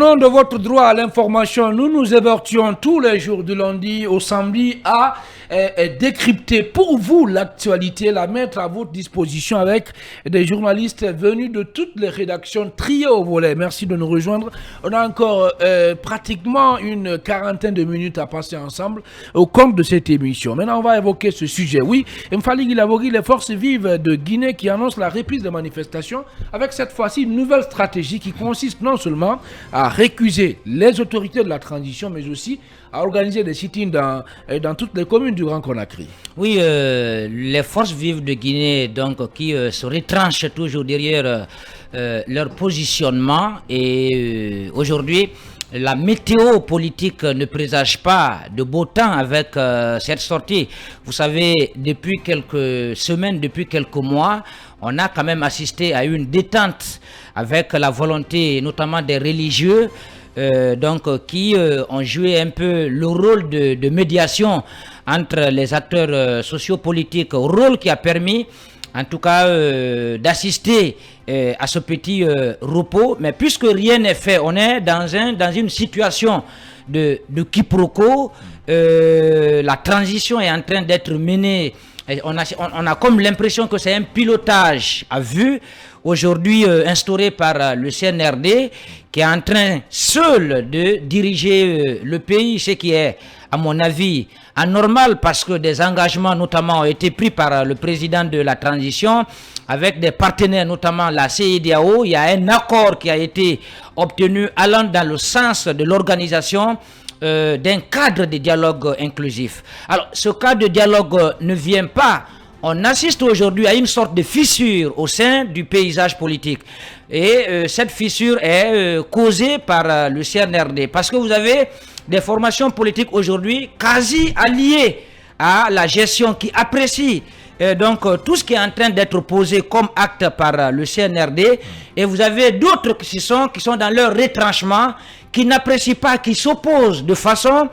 Au nom de votre droit à l'information, nous nous évertuons tous les jours du lundi au samedi à décrypter pour vous l'actualité, la mettre à votre disposition avec des journalistes venus de toutes les rédactions triées au volet. Merci de nous rejoindre. On a encore pratiquement une quarantaine de minutes à passer ensemble au compte de cette émission. Maintenant, on va évoquer ce sujet. Oui, Mfali Guilabori, les forces vives de Guinée qui annoncent la reprise des manifestations avec cette fois-ci une nouvelle stratégie qui consiste non seulement à récuser les autorités de la transition, mais aussi à organiser des sit-ins dans toutes les communes du Grand Conakry. Oui, les forces vives de Guinée donc, qui se retranchent toujours derrière leur positionnement et aujourd'hui la météo politique ne présage pas de beau temps avec cette sortie. Vous savez, depuis quelques semaines, depuis quelques mois, on a quand même assisté à une détente avec la volonté notamment des religieux qui ont joué un peu le rôle de médiation entre les acteurs sociopolitiques, rôle qui a permis en tout cas d'assister à ce petit repos. Mais puisque rien n'est fait, on est dans une situation de quiproquo. La transition est en train d'être menée. On a comme l'impression que c'est un pilotage à vue aujourd'hui instauré par le CNRD qui est en train seul de diriger le pays, ce qui est à mon avis anormal parce que des engagements notamment ont été pris par le président de la transition avec des partenaires notamment la CEDEAO. Il y a un accord qui a été obtenu allant dans le sens de l'organisation d'un cadre de dialogue inclusif. Alors, ce cadre de dialogue ne vient pas. On assiste aujourd'hui à une sorte de fissure au sein du paysage politique. Et cette fissure est causée par le CNRD. Parce que vous avez des formations politiques aujourd'hui quasi alliées à la gestion qui apprécient tout ce qui est en train d'être posé comme acte par le CNRD. Et vous avez d'autres qui sont dans leur retranchement, qui n'apprécient pas, qui s'opposent de façon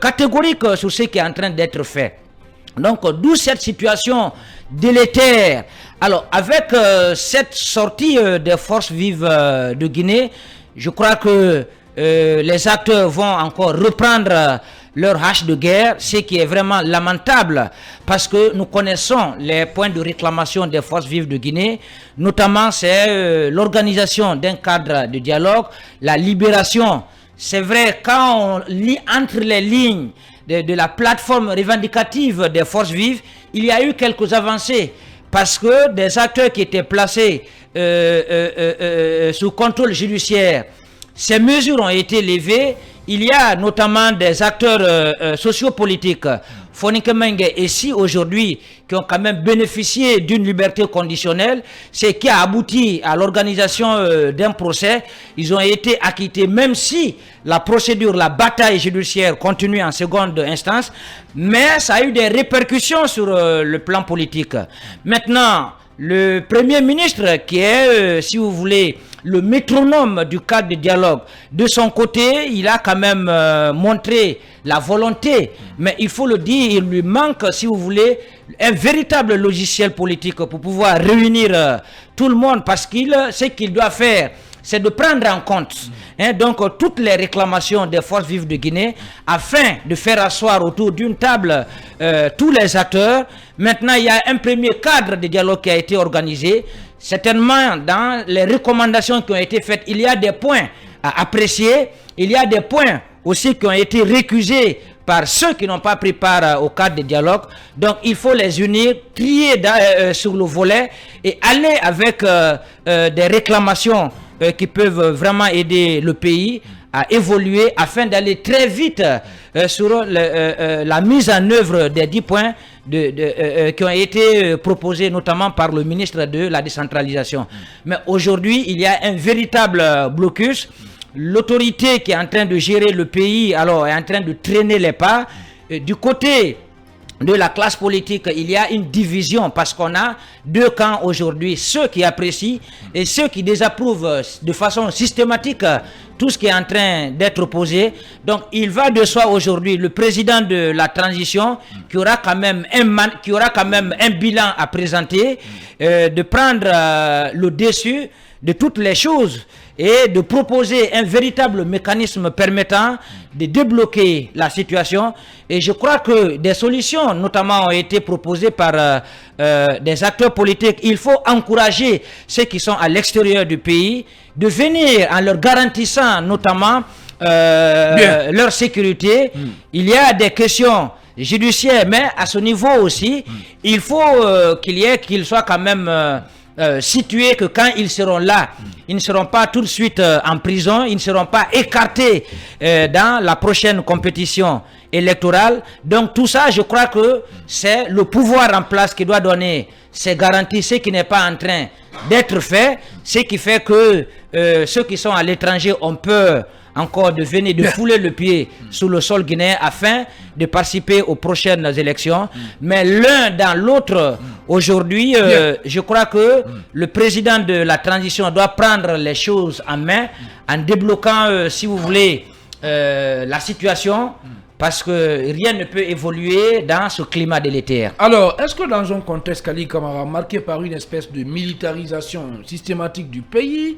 catégorique sur ce qui est en train d'être fait. Donc, d'où cette situation délétère. Alors, avec cette sortie des forces vives de Guinée, je crois que les acteurs vont encore reprendre leur hache de guerre, ce qui est vraiment lamentable parce que nous connaissons les points de réclamation des forces vives de Guinée, notamment c'est l'organisation d'un cadre de dialogue, la libération. C'est vrai, quand on lit entre les lignes de la plateforme revendicative des forces vives, il y a eu quelques avancées parce que des acteurs qui étaient placés sous contrôle judiciaire, ces mesures ont été levées. Il y a notamment des acteurs sociopolitiques, Fonike Mengue et si aujourd'hui, qui ont quand même bénéficié d'une liberté conditionnelle, ce qui a abouti à l'organisation d'un procès. Ils ont été acquittés, même si la procédure, la bataille judiciaire continue en seconde instance, mais ça a eu des répercussions sur le plan politique. Maintenant, le Premier ministre, qui est, si vous voulez, le métronome du cadre de dialogue, de son côté, il a quand même montré la volonté, mais il faut le dire, il lui manque, si vous voulez, un véritable logiciel politique pour pouvoir réunir tout le monde, parce qu'il ce qu'il doit faire, c'est de prendre en compte toutes les réclamations des forces vives de Guinée afin de faire asseoir autour d'une table tous les acteurs. Maintenant, il y a un premier cadre de dialogue qui a été organisé. Certainement, dans les recommandations qui ont été faites, il y a des points à apprécier. Il y a des points aussi qui ont été récusés par ceux qui n'ont pas pris part au cadre de dialogue. Donc, il faut les unir, trier sur le volet et aller avec des réclamations qui peuvent vraiment aider le pays à évoluer afin d'aller très vite sur la mise en œuvre des 10 points qui ont été proposés notamment par le ministre de la décentralisation. Mais aujourd'hui, il y a un véritable blocus. L'autorité qui est en train de gérer le pays alors est en train de traîner les pas. Du côté de la classe politique, il y a une division parce qu'on a deux camps aujourd'hui, ceux qui apprécient et ceux qui désapprouvent de façon systématique tout ce qui est en train d'être posé. Donc il va de soi aujourd'hui le président de la transition qui aura quand même un bilan à présenter, de prendre le dessus de toutes les choses et de proposer un véritable mécanisme permettant de débloquer la situation. Et je crois que des solutions notamment ont été proposées par des acteurs politiques. Il faut encourager ceux qui sont à l'extérieur du pays de venir en leur garantissant notamment leur sécurité. Il y a des questions judiciaires, mais à ce niveau aussi, il faut qu'il soit quand même situé que quand ils seront là, ils ne seront pas tout de suite en prison, ils ne seront pas écartés dans la prochaine compétition électorale. Donc tout ça, je crois que c'est le pouvoir en place qui doit donner ces garanties, ce qui n'est pas en train d'être fait, ce qui fait que ceux qui sont à l'étranger ont peur encore de venir, de fouler le pied sous le sol guinéen afin de participer aux prochaines élections. Mais l'un dans l'autre, aujourd'hui, je crois que le président de la transition doit prendre les choses en main en débloquant, si vous voulez, la situation, parce que rien ne peut évoluer dans ce climat délétère. Alors, est-ce que dans un contexte, Kali Kamara, marqué par une espèce de militarisation systématique du pays,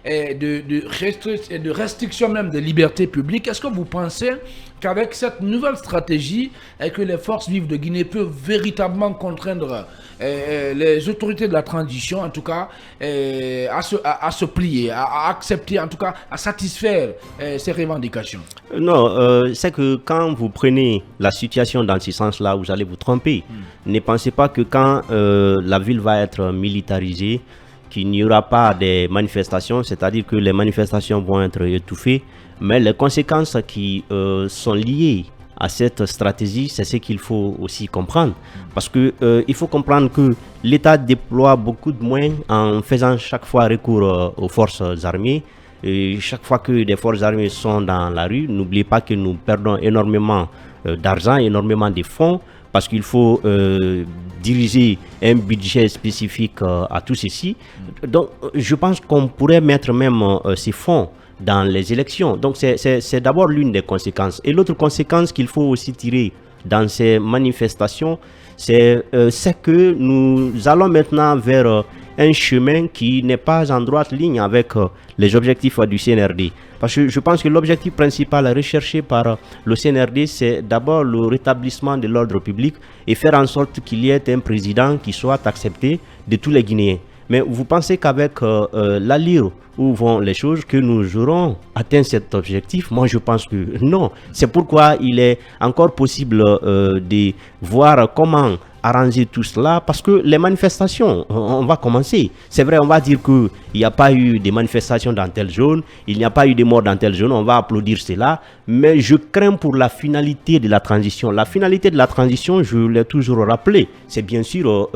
et de restriction même des libertés publiques, est-ce que vous pensez qu'avec cette nouvelle stratégie, que les forces vives de Guinée peuvent véritablement contraindre les autorités de la transition, en tout cas, à se plier, à accepter, en tout cas, à satisfaire ces revendications? Non, c'est que quand vous prenez la situation dans ce sens-là, vous allez vous tromper. Ne pensez pas que quand la ville va être militarisée, qu'il n'y aura pas de manifestations, c'est-à-dire que les manifestations vont être étouffées, mais les conséquences qui sont liées à cette stratégie, c'est ce qu'il faut aussi comprendre. Parce que il faut comprendre que l'État déploie beaucoup de moyens en faisant chaque fois recours aux forces armées. Et chaque fois que des forces armées sont dans la rue, n'oubliez pas que nous perdons énormément d'argent, énormément de fonds, parce qu'il faut diriger un budget spécifique à tout ceci. Donc, je pense qu'on pourrait mettre même ces fonds dans les élections. Donc, c'est d'abord l'une des conséquences. Et l'autre conséquence qu'il faut aussi tirer dans ces manifestations, c'est que nous allons maintenant vers un chemin qui n'est pas en droite ligne avec les objectifs du CNRD. Parce que je pense que l'objectif principal recherché par le CNRD, c'est d'abord le rétablissement de l'ordre public et faire en sorte qu'il y ait un président qui soit accepté de tous les Guinéens. Mais vous pensez qu'avec l'allure où vont les choses, que nous aurons atteint cet objectif? Moi, je pense que non. C'est pourquoi il est encore possible de voir comment arranger tout cela, parce que les manifestations, on va commencer. C'est vrai, on va dire qu'il n'y a pas eu de manifestations dans telle zone, il n'y a pas eu de morts dans telle zone, on va applaudir cela, mais je crains pour la finalité de la transition. La finalité de la transition, je l'ai toujours rappelé, c'est bien sûr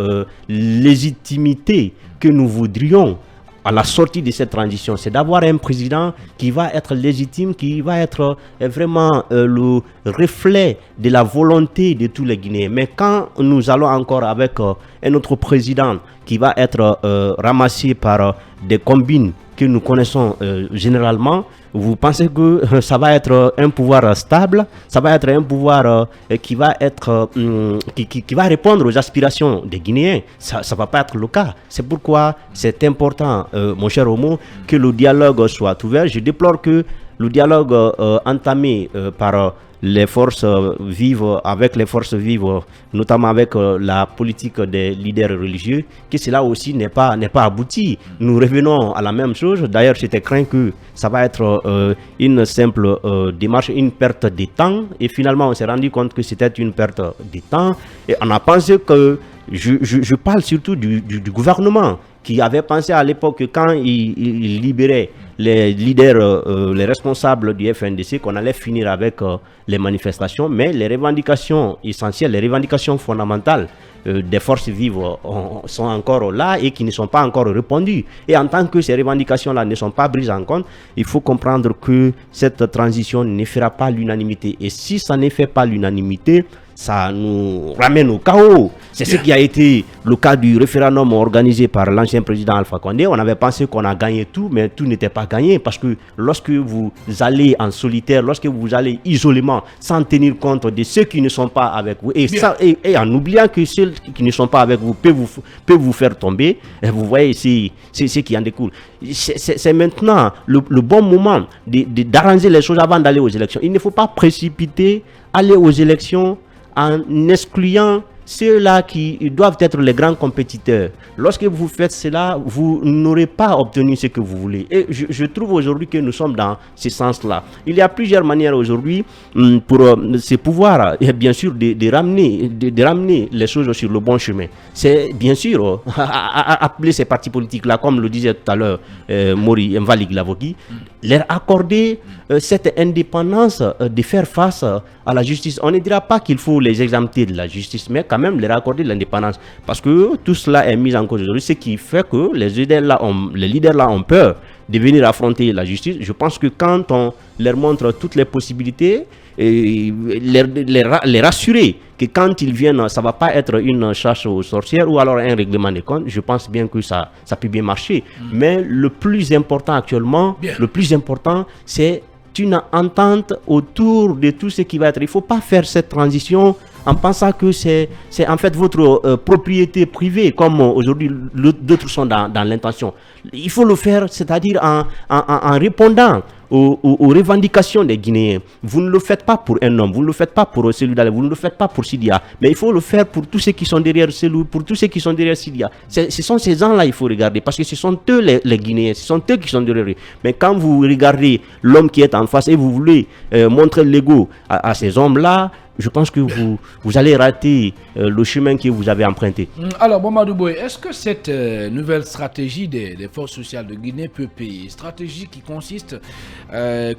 légitimité que nous voudrions à la sortie de cette transition, c'est d'avoir un président qui va être légitime, qui va être vraiment le reflet de la volonté de tous les Guinéens. Mais quand nous allons encore avec un autre président qui va être ramassé par des combines que nous connaissons généralement, vous pensez que ça va être un pouvoir stable, ça va être un pouvoir qui va être qui va répondre aux aspirations des Guinéens? Ça va pas être le cas. C'est pourquoi c'est important, mon cher Omo, que le dialogue soit ouvert. Je déplore que le dialogue entamé par les forces vives, avec les forces vives, notamment avec la politique des leaders religieux, que cela aussi n'est pas abouti. Nous revenons à la même chose. D'ailleurs, j'étais craint que ça va être une simple démarche, une perte de temps. Et finalement, on s'est rendu compte que c'était une perte de temps. Et on a pensé que, je parle surtout du gouvernement, qui avait pensé à l'époque que quand il libérait les leaders, les responsables du FNDC, qu'on allait finir avec les manifestations, mais les revendications essentielles, les revendications fondamentales des forces vives sont encore là et qui ne sont pas encore répondues. Et en tant que ces revendications-là ne sont pas prises en compte, il faut comprendre que cette transition ne fera pas l'unanimité. Et si ça ne fait pas l'unanimité, ça nous ramène au chaos. C'est ce qui a été le cas du référendum organisé par l'ancien président Alpha Condé. On avait pensé qu'on a gagné tout, mais tout n'était pas gagné, parce que lorsque vous allez en solitaire, lorsque vous allez isolément, sans tenir compte de ceux qui ne sont pas avec vous, et en oubliant que ceux qui ne sont pas avec vous peuvent vous faire tomber. Et vous voyez, c'est ce qui en découle. C'est maintenant le bon moment d'arranger les choses avant d'aller aux élections. Il ne faut pas précipiter, aller aux élections en excluant ceux-là qui doivent être les grands compétiteurs. Lorsque vous faites cela, vous n'aurez pas obtenu ce que vous voulez. Et je trouve aujourd'hui que nous sommes dans ce sens-là. Il y a plusieurs manières aujourd'hui pour ce pouvoir, bien sûr, de ramener les choses sur le bon chemin. C'est bien sûr appeler ces partis politiques-là, comme le disait tout à l'heure Mori Mvali Glavoki, leur accorder cette indépendance de faire face à la justice. On ne dira pas qu'il faut les exempter de la justice, mais quand même leur accorder l'indépendance. Parce que tout cela est mis en cause aujourd'hui, ce qui fait que les leaders là ont peur de venir affronter la justice. Je pense que quand on leur montre toutes les possibilités, et les rassurer que quand ils viennent, ça ne va pas être une chasse aux sorcières ou alors un règlement des comptes, je pense bien que ça peut bien marcher. Mais le plus important actuellement, c'est une entente autour de tout ce qui va être. Il ne faut pas faire cette transition en pensant que c'est en fait votre propriété privée, comme aujourd'hui d'autres sont dans l'intention. Il faut le faire, c'est-à-dire en répondant aux revendications des Guinéens. Vous ne le faites pas pour un homme, vous ne le faites pas pour celui d'Alé, vous ne le faites pas pour Sidia, mais il faut le faire pour tous ceux qui sont derrière Selou, pour tous ceux qui sont derrière Sidia. Ce sont ces gens-là il faut regarder, parce que ce sont eux les Guinéens, ce sont eux qui sont derrière eux. Mais quand vous regardez l'homme qui est en face et vous voulez montrer l'ego à ces hommes-là, je pense que vous allez rater le chemin que vous avez emprunté. Alors, Mamadou Boye, est-ce que cette nouvelle stratégie des forces sociales de Guinée peut payer? Stratégie qui consiste,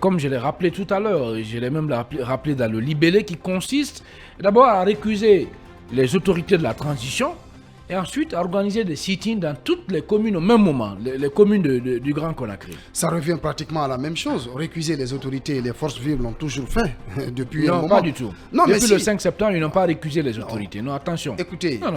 comme je l'ai rappelé tout à l'heure, je l'ai même rappelé dans le libellé, qui consiste d'abord à récuser les autorités de la transition et ensuite à organiser des sit-ins dans toutes les communes au même moment, les communes du Grand Conakry. Ça revient pratiquement à la même chose. Récuser les autorités et les forces vives l'ont toujours fait depuis un moment. Non, pas du tout. Non, depuis mais le 5 septembre, ils n'ont pas récusé les autorités. Non, attention. Écoutez, non.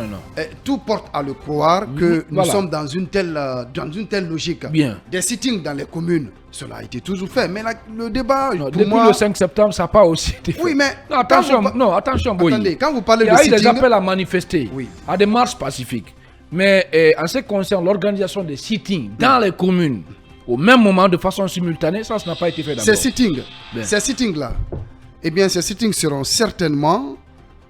Tout porte à le croire que nous sommes dans une telle logique. Bien. Des sit-ins dans les communes, cela a été toujours fait. Mais le débat, depuis le 5 septembre, ça n'a pas aussi été fait. Oui, mais... Non, attention, Boye. Attendez, quand vous parlez de sit-ins... Il y a eu des appels à manifester, oui, à des marches pacifiques. Mais en ce qui concerne l'organisation des sit-ins dans les communes, au même moment, de façon simultanée, ça n'a pas été fait d'abord. Ces sittings-là, eh bien, ces sittings seront certainement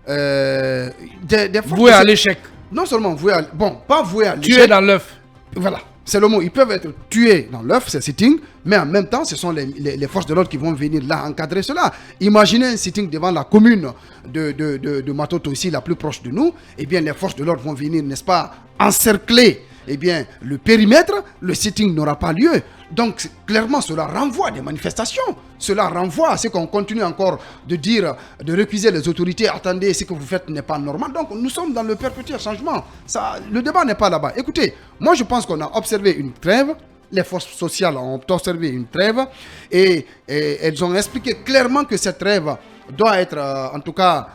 des voués à l'échec. Non seulement voués à... Bon, pas voués à l'échec. Tués dans l'œuf. Voilà. C'est le mot. Ils peuvent être tués dans l'œuf, ces sittings, mais en même temps, ce sont les forces de l'ordre qui vont venir là encadrer cela. Imaginez un sitting devant la commune de Matoto, ici, la plus proche de nous. Eh bien, les forces de l'ordre vont venir, n'est-ce pas, encercler le périmètre. Le sitting n'aura pas lieu. Donc, clairement, cela renvoie à des manifestations. Cela renvoie à ce qu'on continue encore de dire, de récuser les autorités. Attendez, ce que vous faites n'est pas normal. Donc, nous sommes dans le perpétuel changement. Le débat n'est pas là-bas. Écoutez, moi, je pense qu'on a observé une trêve. Les forces sociales ont observé une trêve. Et elles ont expliqué clairement que cette trêve doit être, en tout cas,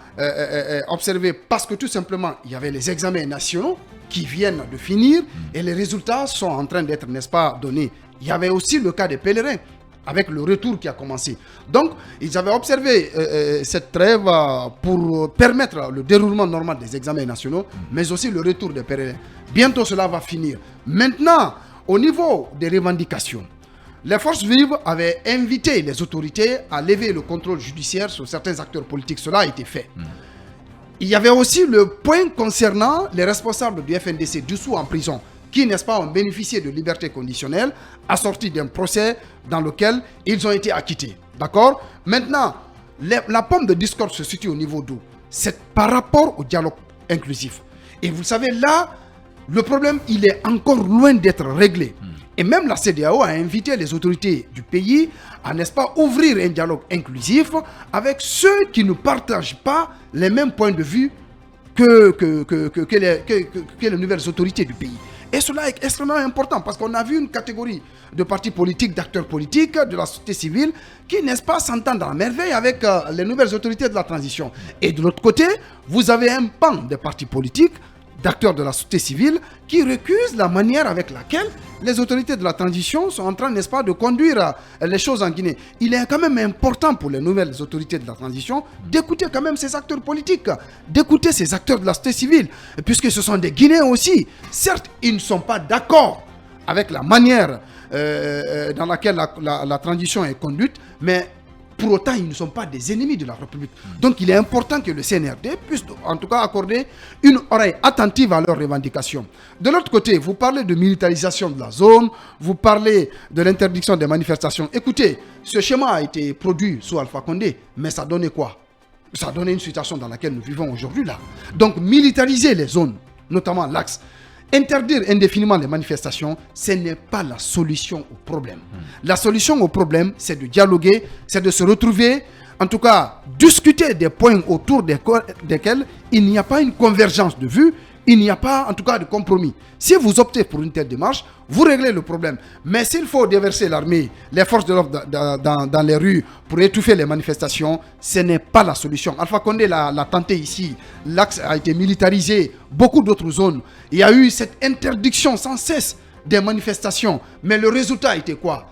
observée parce que tout simplement, il y avait les examens nationaux qui viennent de finir et les résultats sont en train d'être, n'est-ce pas, donnés. Il y avait aussi le cas des pèlerins, avec le retour qui a commencé. Donc, ils avaient observé cette trêve pour permettre le déroulement normal des examens nationaux, mais aussi le retour des pèlerins. Bientôt, cela va finir. Maintenant, au niveau des revendications, les forces vives avaient invité les autorités à lever le contrôle judiciaire sur certains acteurs politiques. Cela a été fait. Il y avait aussi le point concernant les responsables du FNDC dissous en prison, qui, n'est-ce pas, ont bénéficié de liberté conditionnelle, assortie d'un procès dans lequel ils ont été acquittés. D'accord? Maintenant, la pomme de discorde se situe au niveau d'où? C'est par rapport au dialogue inclusif. Et vous savez, là, le problème, il est encore loin d'être réglé. Et même la CEDEAO a invité les autorités du pays à, n'est-ce pas, ouvrir un dialogue inclusif avec ceux qui ne partagent pas les mêmes points de vue que les nouvelles autorités du pays. Et cela est extrêmement important parce qu'on a vu une catégorie de partis politiques, d'acteurs politiques, de la société civile qui, n'est-ce pas, s'entendent à merveille avec les nouvelles autorités de la transition. Et de l'autre côté, vous avez un pan des partis politiques d'acteurs de la société civile qui récusent la manière avec laquelle les autorités de la transition sont en train, n'est-ce pas, de conduire les choses en Guinée. Il est quand même important pour les nouvelles autorités de la transition d'écouter quand même ces acteurs politiques, d'écouter ces acteurs de la société civile, puisque ce sont des Guinéens aussi. Certes, ils ne sont pas d'accord avec la manière dans laquelle la transition est conduite, mais pour autant, ils ne sont pas des ennemis de la République. Donc, il est important que le CNRD puisse, en tout cas, accorder une oreille attentive à leurs revendications. De l'autre côté, vous parlez de militarisation de la zone, vous parlez de l'interdiction des manifestations. Écoutez, ce schéma a été produit sous Alpha Condé, mais ça donnait quoi? Ça a donné une situation dans laquelle nous vivons aujourd'hui là. Donc, militariser les zones, notamment l'axe, interdire indéfiniment les manifestations, ce n'est pas la solution au problème. La solution au problème, c'est de dialoguer, c'est de se retrouver, en tout cas, discuter des points autour desquels il n'y a pas une convergence de vues, il n'y a pas, en tout cas, de compromis. Si vous optez pour une telle démarche, vous réglez le problème. Mais s'il faut déverser l'armée, les forces de l'ordre dans les rues pour étouffer les manifestations, ce n'est pas la solution. Alpha Condé l'a tenté ici. L'axe a été militarisé, beaucoup d'autres zones. Il y a eu cette interdiction sans cesse des manifestations. Mais le résultat était quoi?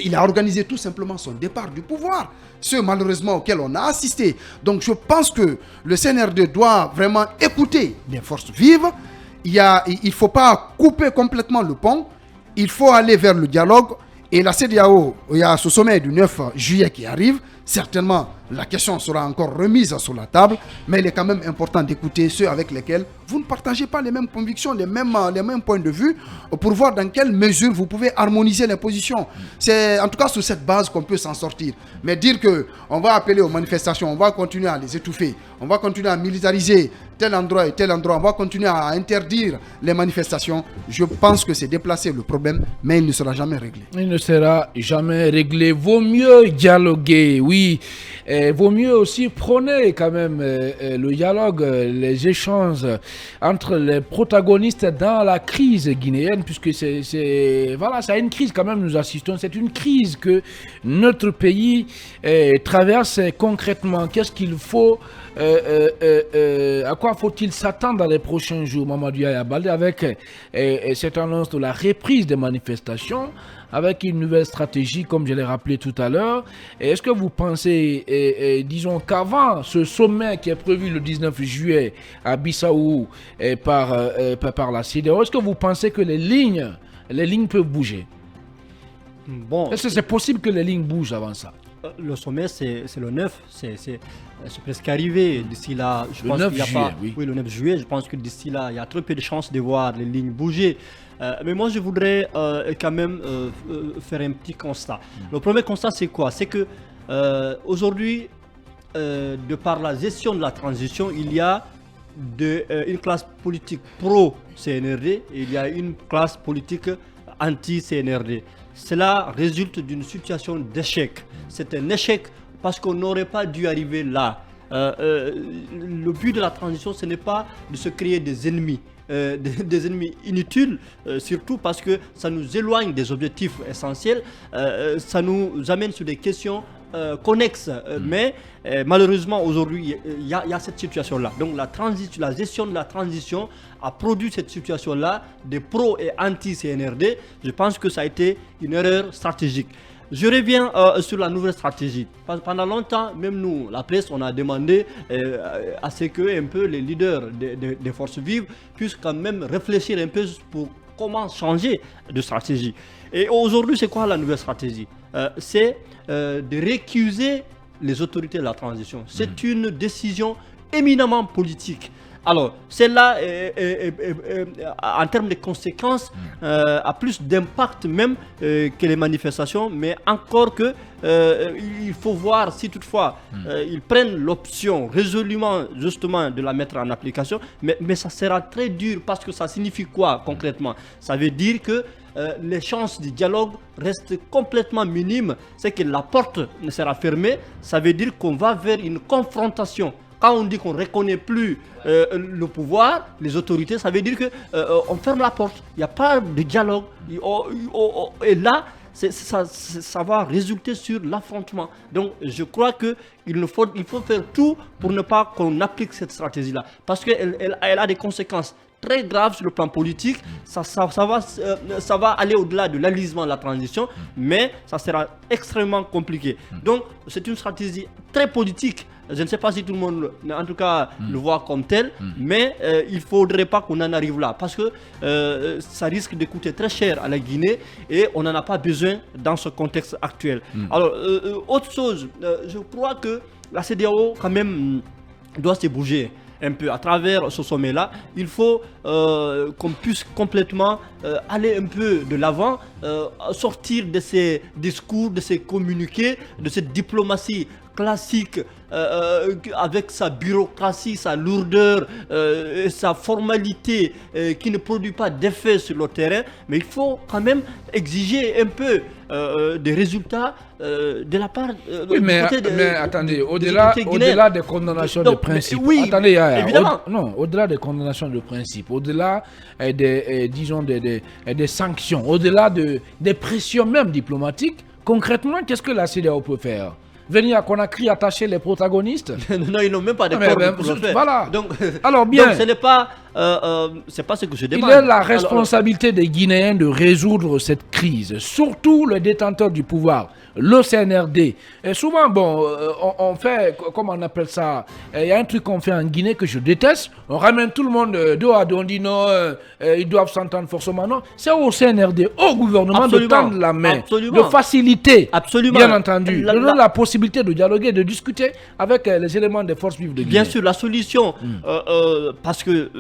Il a organisé tout simplement son départ du pouvoir. Ce malheureusement auquel on a assisté. Donc je pense que le CNRD doit vraiment écouter les forces vives. Il ne faut pas couper complètement le pont. Il faut aller vers le dialogue. Et la CEDEAO, il y a ce sommet du 9 juillet qui arrive. Certainement, la question sera encore remise sur la table, mais il est quand même important d'écouter ceux avec lesquels vous ne partagez pas les mêmes convictions, les mêmes points de vue, pour voir dans quelle mesure vous pouvez harmoniser les positions. C'est en tout cas sur cette base qu'on peut s'en sortir. Mais dire qu'on va appeler aux manifestations, on va continuer à les étouffer, on va continuer à militariser tel endroit et tel endroit, on va continuer à interdire les manifestations, je pense que c'est déplacer le problème, mais il ne sera jamais réglé. Il ne sera jamais réglé. Vaut mieux dialoguer, oui. Vaut mieux aussi prôner quand même le dialogue, les échanges entre les protagonistes dans la crise guinéenne, puisque c'est une crise quand même, nous assistons, c'est une crise que notre pays traverse concrètement. Qu'est-ce qu'il faut, à quoi faut-il s'attendre dans les prochains jours, Mamadou Yaya Baldé, avec cette annonce de la reprise des manifestations, avec une nouvelle stratégie, comme je l'ai rappelé tout à l'heure. Est-ce que vous pensez, disons qu'avant ce sommet qui est prévu le 19 juillet à Bissau par la CEDEAO, est-ce que vous pensez que les lignes peuvent bouger? Bon, est-ce que c'est possible que les lignes bougent avant ça? Le sommet, c'est le 9, c'est presque arrivé. D'ici là, je pense qu'il n'y a pas... Oui, le 9 juillet, je pense que d'ici là, il y a très peu de chances de voir les lignes bouger. Mais moi, je voudrais quand même faire un petit constat. Le premier constat, c'est quoi? C'est que aujourd'hui, de par la gestion de la transition, il y a une classe politique pro-CNRD et il y a une classe politique anti-CNRD. Cela résulte d'une situation d'échec. C'est un échec parce qu'on n'aurait pas dû arriver là. Le but de la transition, ce n'est pas de se créer des ennemis. Des ennemis inutiles, surtout parce que ça nous éloigne des objectifs essentiels, ça nous amène sur des questions connexes. Mais malheureusement, aujourd'hui, il y a cette situation-là. Donc la gestion de la transition a produit cette situation-là, des pro et anti-CNRD. Je pense que ça a été une erreur stratégique. Je reviens sur la nouvelle stratégie. Pendant longtemps, même nous, la presse, on a demandé à ce que un peu les leaders des forces vives puissent quand même réfléchir un peu pour comment changer de stratégie. Et aujourd'hui, c'est quoi la nouvelle stratégie? C'est de récuser les autorités de la transition. C'est une décision éminemment politique. Alors, celle-là, en termes de conséquences, a plus d'impact même que les manifestations, mais encore que il faut voir si toutefois ils prennent l'option résolument justement de la mettre en application, mais ça sera très dur parce que ça signifie quoi concrètement? Ça veut dire que les chances du dialogue restent complètement minimes, c'est que la porte sera fermée, ça veut dire qu'on va vers une confrontation. Quand on dit qu'on ne reconnaît plus le pouvoir, les autorités, ça veut dire qu'on ferme la porte. Il n'y a pas de dialogue. Et là, ça va résulter sur l'affrontement. Donc, je crois qu'il faut faire tout pour ne pas qu'on applique cette stratégie-là. Parce qu'elle a des conséquences très grave sur le plan politique. Ça va aller au-delà de l'alisement de la transition, mais ça sera extrêmement compliqué. Donc, c'est une stratégie très politique. Je ne sais pas si tout le monde, en tout cas, le voit comme tel, mais il ne faudrait pas qu'on en arrive là, parce que ça risque de coûter très cher à la Guinée et on n'en a pas besoin dans ce contexte actuel. Alors, autre chose, je crois que la CEDEAO, quand même, doit se bouger un peu à travers ce sommet-là. Il faut qu'on puisse complètement aller un peu de l'avant, sortir de ces discours, de ces communiqués, de cette diplomatie classique avec sa bureaucratie, sa lourdeur, sa formalité qui ne produit pas d'effet sur le terrain, mais il faut quand même exiger un peu des résultats de la part oui, mais attendez, au-delà des condamnations de principe, attendez, évidemment. Au-delà des condamnations de principe, au-delà disons des sanctions, au-delà des pressions même diplomatiques, concrètement, qu'est-ce que la CEDEAO peut faire? Venir à Conakry attacher les protagonistes? Non, ils n'ont même pas de corps pour le faire. Voilà. Donc, alors bien, donc ce n'est pas, c'est pas ce que je demande. Il est la responsabilité des Guinéens de résoudre cette crise, surtout les détenteurs du pouvoir, le CNRD. Et souvent, bon, on fait, comment on appelle ça? Il y a un truc qu'on fait en Guinée que je déteste. On ramène tout le monde dos à dos, on dit non, ils doivent s'entendre forcément. Non, c'est au CNRD, au gouvernement de tendre la main, de faciliter, bien entendu, de donner la possibilité de dialoguer, de discuter avec les éléments des forces vives de Guinée. Bien sûr, la solution, parce que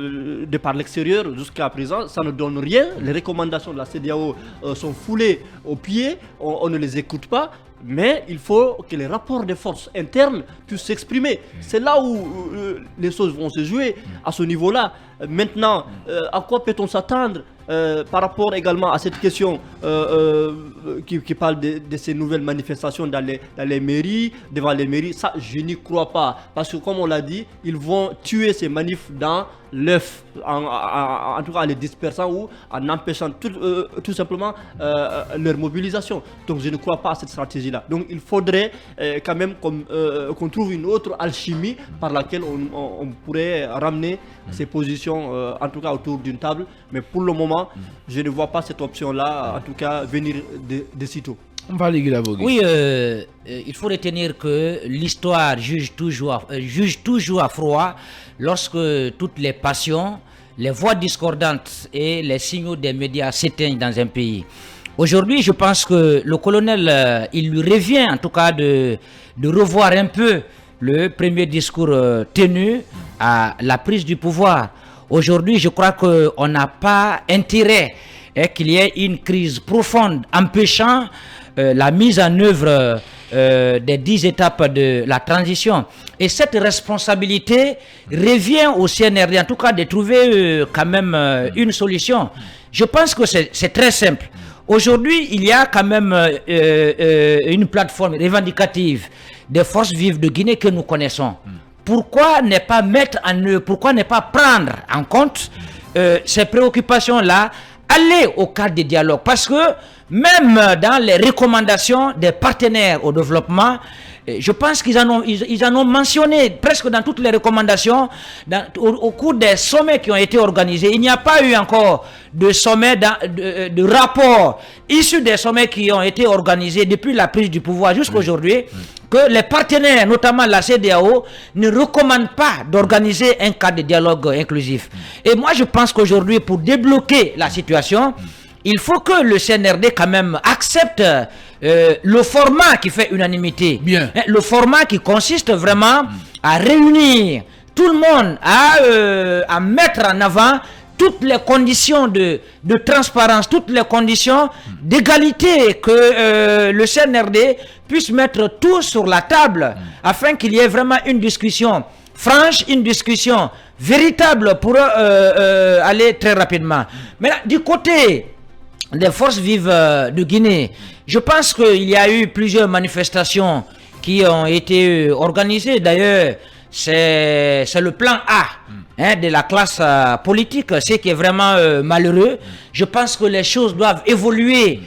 de par l'extérieur, jusqu'à présent, ça ne donne rien. Les recommandations de la CEDEAO sont foulées aux pieds, on ne les écoute pas. Mais il faut que les rapports de force internes puissent s'exprimer. C'est là où les choses vont se jouer, à ce niveau-là. Maintenant, à quoi peut-on s'attendre par rapport également à cette question qui parle de ces nouvelles manifestations dans les mairies, devant les mairies? Ça, je n'y crois pas. Parce que comme on l'a dit, ils vont tuer ces manifs dans l'œuf, en tout cas en les dispersant ou en empêchant tout simplement leur mobilisation. Donc je ne crois pas à cette stratégie-là. Donc il faudrait quand même qu'on trouve une autre alchimie par laquelle on pourrait ramener ces positions, en tout cas autour d'une table. Mais pour le moment, je ne vois pas cette option-là, en tout cas, venir de sitôt. Oui, il faut retenir que l'histoire juge toujours à froid lorsque toutes les passions, les voix discordantes et les signaux des médias s'éteignent dans un pays. Aujourd'hui, je pense que le colonel, il lui revient en tout cas de revoir un peu le premier discours tenu à la prise du pouvoir. Aujourd'hui, je crois qu'on n'a pas intérêt qu'il y ait une crise profonde empêchant la mise en œuvre des 10 étapes de la transition. Et cette responsabilité revient au CNRD, en tout cas de trouver quand même une solution. Je pense que c'est très simple. Aujourd'hui, il y a quand même une plateforme revendicative des forces vives de Guinée que nous connaissons. Pourquoi ne pas mettre en œuvre, pourquoi ne pas prendre en compte ces préoccupations-là, aller au cadre des dialogues? Parce que même dans les recommandations des partenaires au développement, je pense qu'ils en ont mentionné presque dans toutes les recommandations au cours des sommets qui ont été organisés. Il n'y a pas eu encore de sommet, de rapport issu des sommets qui ont été organisés depuis la prise du pouvoir jusqu'à aujourd'hui, que les partenaires, notamment la CEDEAO, ne recommandent pas d'organiser un cadre de dialogue inclusif. Et moi, je pense qu'aujourd'hui, pour débloquer la situation, il faut que le CNRD quand même accepte le format qui fait unanimité. Bien. Le format qui consiste vraiment à réunir tout le monde, à mettre en avant toutes les conditions de transparence, toutes les conditions d'égalité, que le CNRD puisse mettre tout sur la table afin qu'il y ait vraiment une discussion franche, une discussion véritable pour aller très rapidement. Mais là, du côté des forces vives de Guinée, je pense qu'il y a eu plusieurs manifestations qui ont été organisées. D'ailleurs, c'est le plan A de la classe politique, ce qui est vraiment malheureux. Je pense que les choses doivent évoluer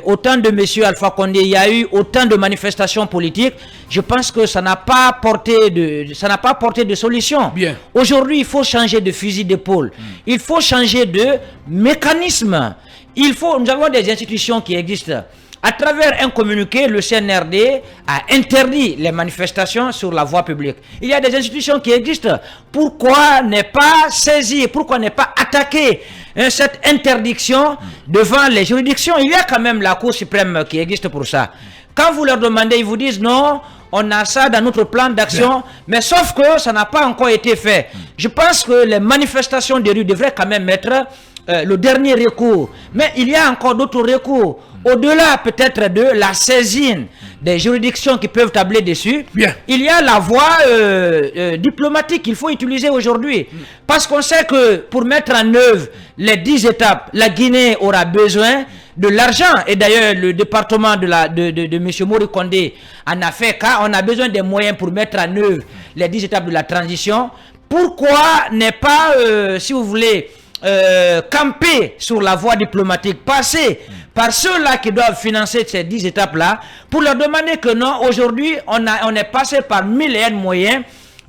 au temps de M. Alpha Condé, il y a eu autant de manifestations politiques. Je pense que ça n'a pas porté de solution. Aujourd'hui, il faut changer de fusil d'épaule. Il faut changer de mécanisme. Nous avons des institutions qui existent. À travers un communiqué, le CNRD a interdit les manifestations sur la voie publique. Il y a des institutions qui existent. Pourquoi ne pas saisir, pourquoi ne pas attaquer cette interdiction devant les juridictions? Il y a quand même la Cour suprême qui existe pour ça. Quand vous leur demandez, ils vous disent non, on a ça dans notre plan d'action, mais sauf que ça n'a pas encore été fait. Je pense que les manifestations de rue devraient quand même être le dernier recours. Mais il y a encore d'autres recours. Au-delà peut-être de la saisine des juridictions qui peuvent tabler dessus, il y a la voie diplomatique qu'il faut utiliser aujourd'hui. Parce qu'on sait que pour mettre en œuvre les 10 étapes, la Guinée aura besoin de l'argent. Et d'ailleurs, le département de M. Mori Condé en a fait cas. On a besoin des moyens pour mettre en œuvre les 10 étapes de la transition. Pourquoi n'est pas, si vous voulez, camper sur la voie diplomatique, passer par ceux-là qui doivent financer ces 10 étapes-là, pour leur demander que non, aujourd'hui, on est passé par 1000 et un moyens,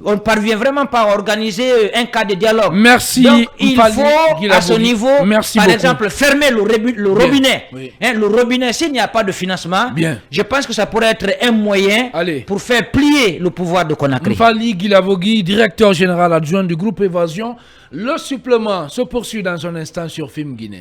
on ne parvient vraiment pas à organiser un cas de dialogue. Merci. Donc, il faut, à ce niveau, par exemple, fermer le robinet. Le robinet, s'il n'y a pas de financement, je pense que ça pourrait être un moyen pour faire plier le pouvoir de Conakry. Mfali Guilavogui, directeur général adjoint du groupe Évasion. Le supplément se poursuit dans un instant sur Film Guinée.